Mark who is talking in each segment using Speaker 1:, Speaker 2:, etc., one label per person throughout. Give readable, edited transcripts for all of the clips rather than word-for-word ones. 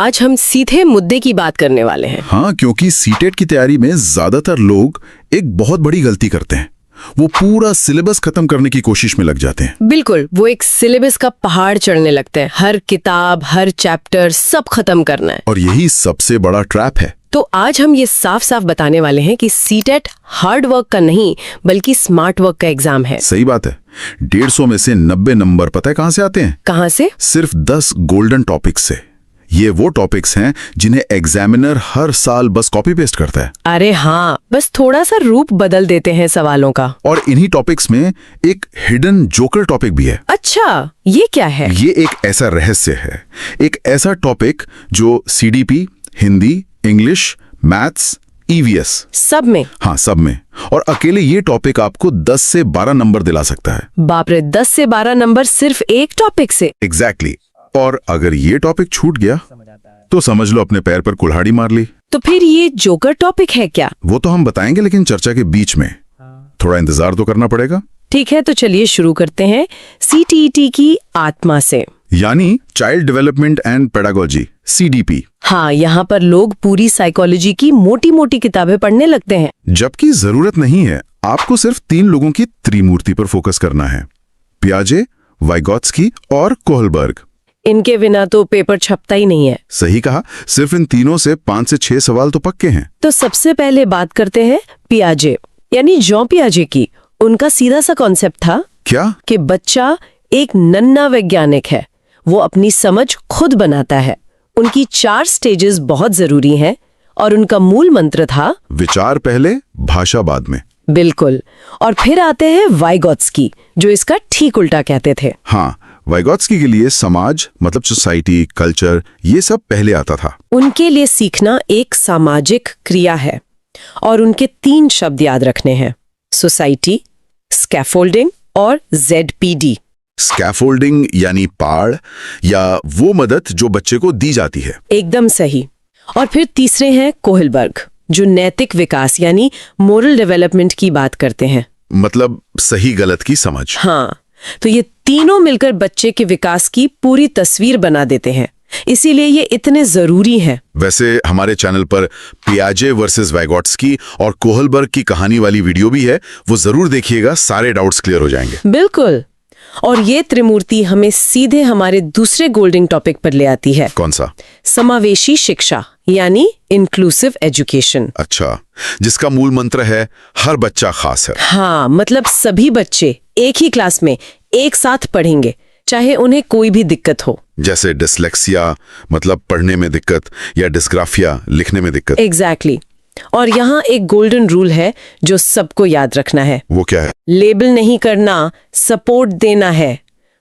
Speaker 1: आज हम सीधे मुद्दे की बात करने वाले हैं।
Speaker 2: हाँ, क्योंकि सीटेट की तैयारी में ज्यादातर लोग एक बहुत बड़ी गलती करते हैं। वो पूरा सिलेबस खत्म करने की कोशिश में लग जाते हैं।
Speaker 1: बिल्कुल, वो एक सिलेबस का पहाड़ चढ़ने लगते हैं। हर किताब, हर चैप्टर, सब खत्म करना है।
Speaker 2: और यही सबसे बड़ा ट्रैप है।
Speaker 1: तो आज हम ये साफ साफ बताने वाले हैं कि सीटेट हार्ड वर्क का नहीं बल्कि स्मार्ट वर्क का एग्जाम है।
Speaker 2: सही बात है। 150 में से 90 नंबर पता है कहां से आते हैं?
Speaker 1: कहां से?
Speaker 2: सिर्फ 10 गोल्डन टॉपिक्स से। ये वो टॉपिक्स हैं जिन्हें एग्जामिनर हर साल बस कॉपी पेस्ट करता है।
Speaker 1: अरे हाँ, बस थोड़ा सा रूप बदल देते हैं सवालों का।
Speaker 2: और इन्हीं टॉपिक्स में एक हिडन जोकर टॉपिक भी है।
Speaker 1: अच्छा, ये क्या है?
Speaker 2: ये एक ऐसा रहस्य है, एक ऐसा टॉपिक जो CDP, Hindi, English, maths, EVS
Speaker 1: सब में?
Speaker 2: हाँ, सब में। और अकेले ये टॉपिक आपको 10 से 12 नंबर दिला सकता है।
Speaker 1: बाप रे, 10 से 12 नंबर सिर्फ एक टॉपिक से?
Speaker 2: एग्जैक्टली। और अगर ये टॉपिक छूट गया तो समझ लो अपने पैर पर कुल्हाड़ी मार ली।
Speaker 1: तो फिर ये जोकर टॉपिक है क्या?
Speaker 2: वो तो हम बताएंगे, लेकिन चर्चा के बीच में थोड़ा इंतजार तो करना पड़ेगा।
Speaker 1: ठीक है, तो चलिए शुरू करते हैं सीटीईटी की आत्मा से,
Speaker 2: यानी child development and pedagogy, CDP.
Speaker 1: हाँ, यहाँ पर लोग पूरी साइकोलॉजी की मोटी मोटी किताबें पढ़ने लगते हैं,
Speaker 2: जबकि जरूरत नहीं है। आपको सिर्फ 3 लोगों की त्रिमूर्ति पर फोकस करना है, पियाजे, वाइगोत्स्की और कोहलबर्ग।
Speaker 1: इनके बिना तो पेपर छपता ही नहीं है।
Speaker 2: सही कहा। सिर्फ इन तीनों से 5 से 6 सवाल तो पक्के हैं।
Speaker 1: तो सबसे पहले बात करते हैं पियाजे यानी जॉन पियाजे की। उनका सीधा सा कॉन्सेप्ट था
Speaker 2: क्या?
Speaker 1: कि बच्चा एक नन्हा वैज्ञानिक है, वो अपनी समझ खुद बनाता है। उनकी 4 स्टेजेस बहुत जरूरी हैं और उनका मूल मंत्र था
Speaker 2: विचार पहले, भाषा बाद में।
Speaker 1: बिल्कुल। और फिर आते हैं वाइगोत्स्की, जो इसका ठीक उल्टा कहते थे।
Speaker 2: हाँ, वाइगोत्स्की के लिए समाज मतलब सोसाइटी, कल्चर, ये सब पहले आता था।
Speaker 1: उनके लिए सीखना एक सामाजिक क्रिया है और उनके 3 शब्द याद रखने हैं: सोसाइटी, स्कैफोल्डिंग और ZPD।
Speaker 2: स्कैफोल्डिंग यानी पाड़ या वो मदद जो बच्चे को दी जाती है।
Speaker 1: एकदम सही। और फिर तीसरे हैं कोहलबर्ग, जो नैतिक विकास यानी मोरल डेवलपमेंट की बात करते हैं।
Speaker 2: मतलब सही गलत की समझ।
Speaker 1: हाँ, तो ये तीनों मिलकर बच्चे के विकास की पूरी तस्वीर बना देते हैं, इसीलिए ये इतने जरूरी हैं।
Speaker 2: वैसे हमारे चैनल पर पियाजे वर्सेस वाइगोत्स्की और कोहलबर्ग की कहानी वाली वीडियो भी है, वो जरूर देखिएगा, सारे डाउट्स क्लियर हो जाएंगे।
Speaker 1: बिल्कुल। और ये त्रिमूर्ति हमें सीधे हमारे दूसरे गोल्डन टॉपिक पर ले आती है।
Speaker 2: कौन सा?
Speaker 1: समावेशी शिक्षा यानी इंक्लूसिव एजुकेशन।
Speaker 2: अच्छा, जिसका मूल मंत्र है हर बच्चा खास है।
Speaker 1: हाँ, मतलब सभी बच्चे एक ही क्लास में एक साथ पढ़ेंगे, चाहे उन्हें कोई भी दिक्कत हो।
Speaker 2: जैसे डिसलेक्सिया मतलब पढ़ने में दिक्कत, या डिस्ग्राफिया लिखने में दिक्कत।
Speaker 1: एग्जैक्टली। और यहाँ एक गोल्डन रूल है जो सबको याद रखना है।
Speaker 2: वो क्या है?
Speaker 1: लेबल नहीं करना, सपोर्ट देना है।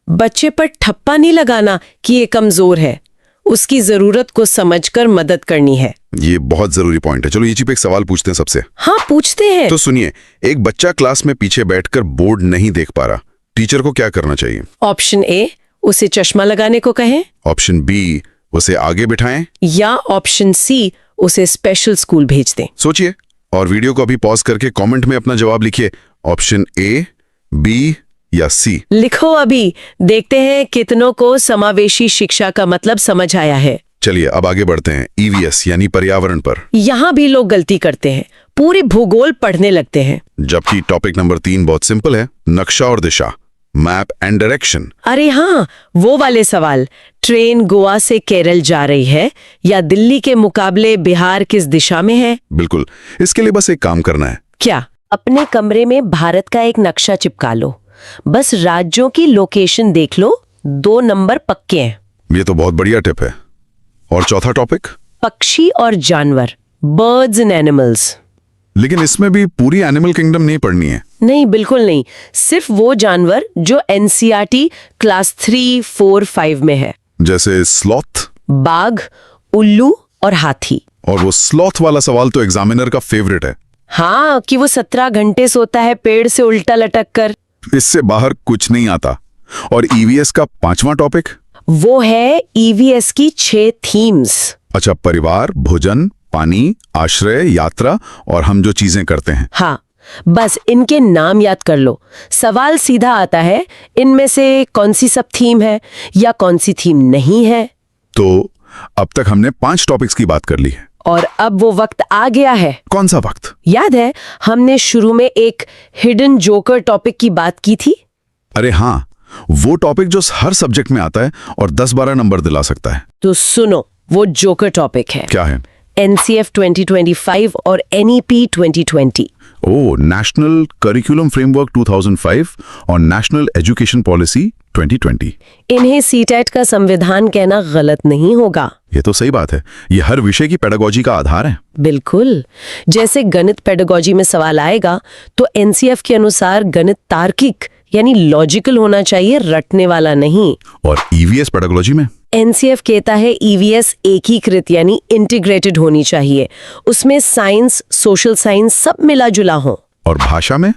Speaker 1: बच्चे पर ठप्पा नहीं लगाना कि ये कमजोर है, उसकी जरूरत को समझकर मदद करनी है।
Speaker 2: ये बहुत जरूरी पॉइंट है। चलो ये पे एक सवाल पूछते हैं सबसे।
Speaker 1: हाँ, पूछते हैं।
Speaker 2: तो सुनिए, एक बच्चा क्लास में पीछे बैठकर बोर्ड नहीं देख पा रहा, टीचर को क्या करना चाहिए?
Speaker 1: ऑप्शन ए, उसे चश्मा लगाने को कहें।
Speaker 2: ऑप्शन बी, उसे आगे बिठाएं।
Speaker 1: या ऑप्शन सी, उसे स्पेशल स्कूल भेज दें।
Speaker 2: सोचिए और वीडियो को अभी पॉज करके कमेंट में अपना जवाब लिखिए। ऑप्शन ए, बी या सी?
Speaker 1: लिखो अभी, देखते हैं कितनों को समावेशी शिक्षा का मतलब समझ आया है।
Speaker 2: चलिए अब आगे बढ़ते हैं ईवीएस यानी पर्यावरण पर।
Speaker 1: यहाँ भी लोग गलती करते हैं, पूरे भूगोल पढ़ने लगते हैं।
Speaker 2: जबकि टॉपिक नंबर 3 बहुत सिंपल है, नक्शा और दिशा, मैप एंड डायरेक्शन।
Speaker 1: अरे हाँ, वो वाले सवाल, ट्रेन गोवा से केरल जा रही है या दिल्ली के मुकाबले बिहार किस दिशा में है?
Speaker 2: बिल्कुल, इसके लिए बस एक काम करना है।
Speaker 1: क्या? अपने कमरे में भारत का एक नक्शा चिपका लो, बस राज्यों की लोकेशन देख लो, 2 नंबर पक्के हैं।
Speaker 2: ये तो बहुत बढ़िया टिप है। और चौथा टॉपिक?
Speaker 1: पक्षी और जानवर, बर्ड्स एंड एनिमल्स।
Speaker 2: लेकिन इसमें भी पूरी एनिमल किंगडम नहीं पढ़नी है।
Speaker 1: नहीं, बिल्कुल नहीं, सिर्फ वो जानवर जो NCERT क्लास 3, 4, 5 में है।
Speaker 2: जैसे स्लॉथ,
Speaker 1: बाघ, उल्लू और हाथी।
Speaker 2: और वो स्लॉथ वाला सवाल तो एग्जामिनर का फेवरेट है।
Speaker 1: हाँ, कि वो 17 घंटे सोता है पेड़ से उल्टा लटक कर।
Speaker 2: इससे बाहर कुछ नहीं आता। और ईवीएस का 5वां टॉपिक?
Speaker 1: वो है EVS की 6 थीम्स।
Speaker 2: अच्छा, परिवार, भोजन, पानी, आश्रय, यात्रा और हम जो चीजें करते हैं।
Speaker 1: हाँ, बस इनके नाम याद कर लो। सवाल सीधा आता है, इनमें से कौन सी सब थीम है या कौन सी थीम नहीं है।
Speaker 2: तो अब तक हमने 5 टॉपिक्स की बात कर ली है।
Speaker 1: और अब वो वक्त आ गया है।
Speaker 2: कौन सा वक्त?
Speaker 1: याद है हमने शुरू में एक हिडन जोकर टॉपिक की बात की थी?
Speaker 2: अरे हाँ, वो टॉपिक जो हर सब्जेक्ट में आता है और 10-12 नंबर दिला सकता है।
Speaker 1: तो सुनो, वो जोकर टॉपिक है
Speaker 2: क्या है?
Speaker 1: NCF 2025 और NEP 2020।
Speaker 2: ओ, नेशनल करिकुलम फ्रेमवर्क 2005 और नेशनल एजुकेशन पॉलिसी 2020।
Speaker 1: इन्हें सीटेट का संविधान कहना गलत नहीं होगा।
Speaker 2: ये तो सही बात है, ये हर विषय की पेडागोजी का आधार है।
Speaker 1: बिल्कुल। जैसे गणित पेडागोजी में सवाल आएगा तो NCF के अनुसार गणित तार्किक यानी लॉजिकल होना चाहिए, रटने वाला नहीं।
Speaker 2: और EVS पेडागोजी में
Speaker 1: NCF कहता है EVS एकीकृत यानी इंटीग्रेटेड होनी चाहिए, उसमें साइंस, सोशल साइंस सब मिला जुला हो।
Speaker 2: और भाषा में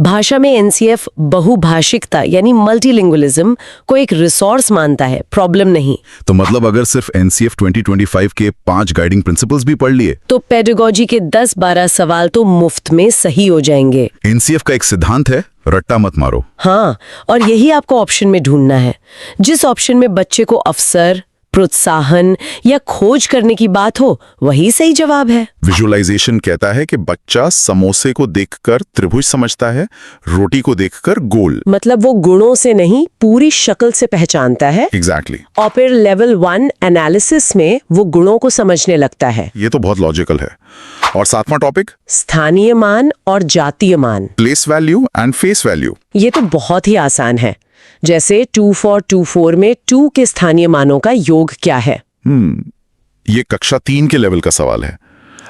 Speaker 1: भाषा में NCF बहुभाषिकता यानी मल्टीलिंगुअलिज्म को एक रिसोर्स मानता है, प्रॉब्लम नहीं।
Speaker 2: तो मतलब अगर सिर्फ NCF 2025 के 5 गाइडिंग प्रिंसिपल्स भी पढ़ लिए
Speaker 1: तो पेडागोजी के 10-12 सवाल तो मुफ्त में सही हो जाएंगे।
Speaker 2: NCF का एक सिद्धांत है, रट्टा मत मारो।
Speaker 1: हाँ, और यही आपको ऑप्शन में ढूंढना है। जिस ऑप्शन में बच्चे को अवसर, प्रोत्साहन या खोज करने की बात हो, वही सही जवाब है।
Speaker 2: विजुअलाइजेशन कहता है कि बच्चा समोसे को देखकर त्रिभुज समझता है, रोटी को देखकर गोल।
Speaker 1: मतलब वो गुणों से नहीं, पूरी शक्ल से पहचानता है।
Speaker 2: एग्जैक्टली।
Speaker 1: और फिर लेवल 1 एनालिसिस में वो गुणों को समझने लगता है।
Speaker 2: ये तो बहुत लॉजिकल है। और 7वां टॉपिक,
Speaker 1: स्थानीय मान और जातीय मान,
Speaker 2: place value and face value.
Speaker 1: ये तो बहुत ही आसान है। जैसे 2424 में 2 के स्थानीय मानों का योग क्या है?
Speaker 2: ये कक्षा 3 के लेवल का सवाल है।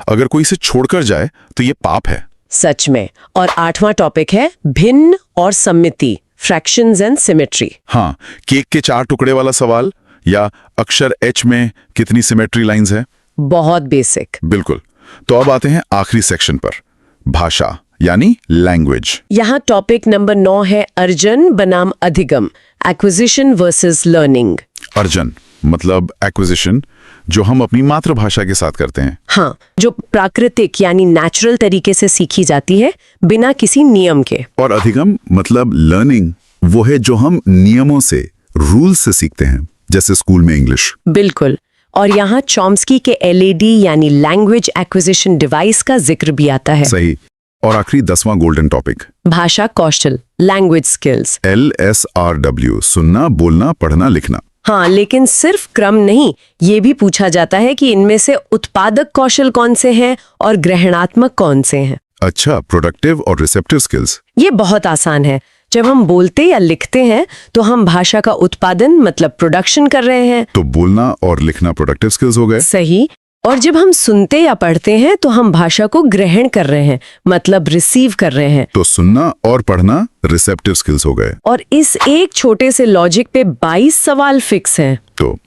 Speaker 2: अगर कोई इसे छोड़कर जाए तो ये पाप है।
Speaker 1: सच में। और 8वां टॉपिक है भिन्न और सम्मिति, फ्रैक्शंस एंड सिमेट्री।
Speaker 2: हाँ, केक के 4 टुकड़े वाला सवाल या अक्षर H में कितनी सिमेट्री लाइंस है।
Speaker 1: बहुत बेसिक।
Speaker 2: बिल्कुल। तो अब आते हैं आखिरी सेक्शन पर, भाषा यानी लैंग्वेज।
Speaker 1: यहाँ टॉपिक नंबर 9 है अर्जन बनाम अधिगम, एक्विजिशन वर्सेस लर्निंग।
Speaker 2: अर्जन मतलब एक्विजिशन, जो हम अपनी मातृभाषा के साथ करते हैं।
Speaker 1: हाँ, जो प्राकृतिक यानी नेचुरल तरीके से सीखी जाती है बिना किसी नियम के।
Speaker 2: और अधिगम मतलब लर्निंग, वो है जो हम नियमों से, रूल्स से सीखते हैं, जैसे स्कूल में इंग्लिश।
Speaker 1: बिल्कुल। और यहाँ चॉम्स्की के LAD यानी लैंग्वेज एक्विजिशन डिवाइस का जिक्र भी आता है।
Speaker 2: सही। और आखिरी 10वां गोल्डन टॉपिक,
Speaker 1: भाषा कौशल, लैंग्वेज स्किल्स।
Speaker 2: LSRW, सुनना, बोलना, पढ़ना, लिखना।
Speaker 1: हाँ, लेकिन सिर्फ क्रम नहीं, ये भी पूछा जाता है कि इनमें से उत्पादक कौशल कौन से हैं और ग्रहणात्मक कौन से हैं।
Speaker 2: अच्छा, प्रोडक्टिव और रिसेप्टिव स्किल्स।
Speaker 1: ये बहुत आसान है। जब हम बोलते या लिखते हैं तो हम भाषा का उत्पादन मतलब प्रोडक्शन कर रहे हैं।
Speaker 2: तो बोलना और लिखना प्रोडक्टिव स्किल्स हो गए।
Speaker 1: सही। और जब हम सुनते या पढ़ते हैं तो हम भाषा को ग्रहण कर रहे हैं, मतलब रिसीव कर रहे हैं।
Speaker 2: तो सुनना और पढ़ना रिसेप्टिव स्किल्स हो गए।
Speaker 1: और इस एक छोटे से लॉजिक पे 22 सवाल फिक्स हैं।
Speaker 2: तो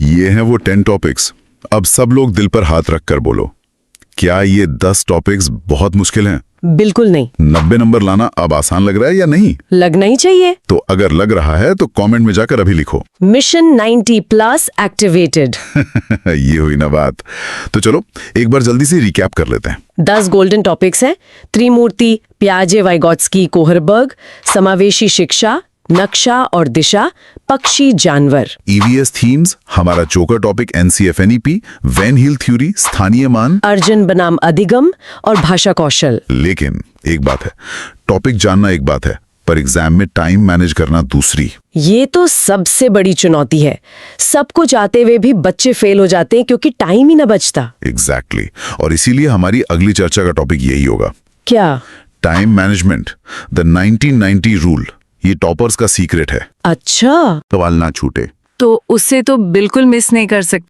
Speaker 2: ये हैं वो 10 टॉपिक्स। अब सब लोग दिल पर हाथ रखकर बोलो, क्या ये 10 टॉपिक्स बहुत मुश्किल हैं?
Speaker 1: बिल्कुल नहीं।
Speaker 2: 90 नंबर लाना अब आसान लग रहा है या नहीं?
Speaker 1: लगना ही चाहिए।
Speaker 2: तो अगर लग रहा है तो कमेंट में जाकर अभी लिखो,
Speaker 1: मिशन 90+ एक्टिवेटेड।
Speaker 2: ये हुई ना बात। तो चलो एक बार जल्दी से रिकैप कर लेते हैं।
Speaker 1: 10 गोल्डन टॉपिक्स हैं: त्रिमूर्ति, पियाजे वाइगोत्स्की कोहरबर्ग, समावेशी शिक्षा, नक्शा और दिशा, पक्षी जानवर।
Speaker 2: EVS थीम्स, हमारा जोकर topic NCF NEP, van Hiele theory, स्थानीय मान,
Speaker 1: अर्जन बनाम अधिगम और भाषा कौशल।
Speaker 2: लेकिन एक बात है, टॉपिक जानना एक बात है, पर एग्जाम में टाइम मैनेज करना दूसरी।
Speaker 1: ये तो सबसे बड़ी चुनौती है। सब कुछ आते हुए भी बच्चे फेल हो जाते हैं क्योंकि टाइम ही ना बचता।
Speaker 2: एग्जैक्टली। और इसीलिए हमारी अगली चर्चा का टॉपिक यही होगा।
Speaker 1: क्या?
Speaker 2: Time management, the 1990 rule. ये टॉपर्स का सीक्रेट है।
Speaker 1: अच्छा,
Speaker 2: सवाल ना छूटे।
Speaker 3: तो उससे तो बिल्कुल मिस नहीं कर सकते।